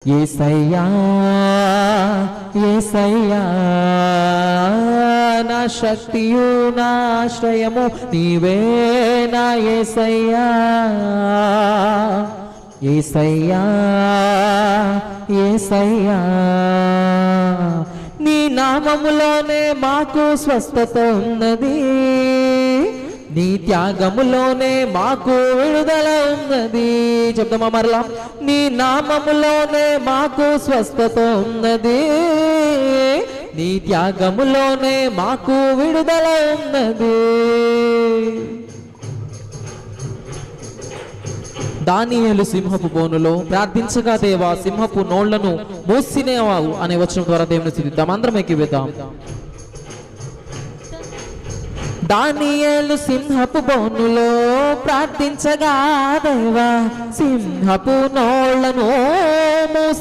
యేసయ్యా యేసయ్యా నా శక్తియు నా ఆశ్రయము నీవే నా యేసయ్యా యేసయ్యా యేసయ్యా నీ నామములోనే మాకు స్వస్థత ఉన్నది, నీ త్యాగములోనే మాకు విడుదల ఉన్నది. చెప్తామా మరలా? నీ నామములోనే మాకు స్వస్థత ఉన్నది, నీ త్యాగములోనే మాకు విడుదల ఉన్నది. దానియేలు సింహపు బోనులో ప్రార్థించగా దేవా సింహపు నోళ్లను మూసినేవావు అనే వచనం ద్వారా దేవుని స్తుతిద్దాం. అందరం ఎక్కివేద్దాం. దానియేలు సింహపు బోనులో ప్రార్థించగా దేవా సింహపు నోళ్లను